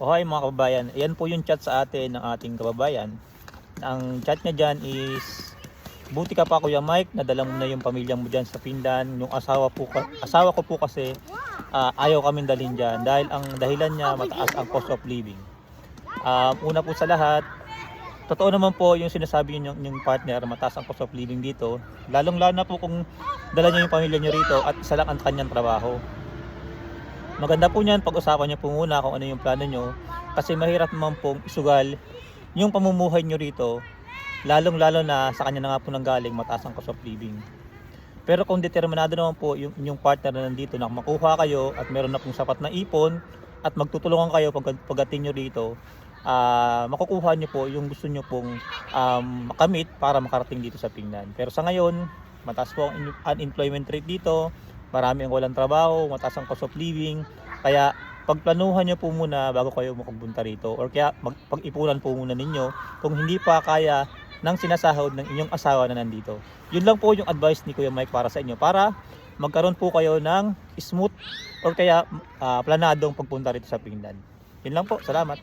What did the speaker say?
Hi mga kababayan, ayan po yung chat sa atin ng ating kababayan. Ang chat niya dyan is, buti ka pa Kuya Mike, nadala mo na yung pamilya mo dyan sa Finland. Yung asawa ko po kasi ayaw kaming dalhin dyan dahil ang dahilan niya mataas ang cost of living. Una po sa lahat, totoo naman po yung sinasabi yung partner, mataas ang cost of living dito. Lalong-lalo na po kung dala niyo yung pamilya niyo rito at isa lang ang kanyang trabaho. Maganda po niyan pag-usapan niyo po muna kung ano yung plano niyo, kasi mahirap naman pong isugal yung pamumuhay niyo rito, lalong-lalo na sa kanya na nga po nanggaling mataas ang cost of living. Pero kung determinado naman po yung inyong partner na nandito na makuha kayo at meron na pong sapat na ipon at magtutulungan kayo pagdating niyo rito, makukuha niyo po yung gusto niyo pong makamit para makarating dito sa Finland. Pero sa ngayon, mataas po ang unemployment rate dito, marami ang walang trabaho, mataas ang cost of living, kaya pagplanuhan nyo po muna bago kayo makapunta rito, or kaya pag-ipunan po muna ninyo kung hindi pa kaya ng sinasahod ng inyong asawa na nandito. Yun lang po yung advice ni Kuya Mike para sa inyo, para magkaroon po kayo ng smooth or kaya planadong pagpunta rito sa Finland. Yun lang po, salamat.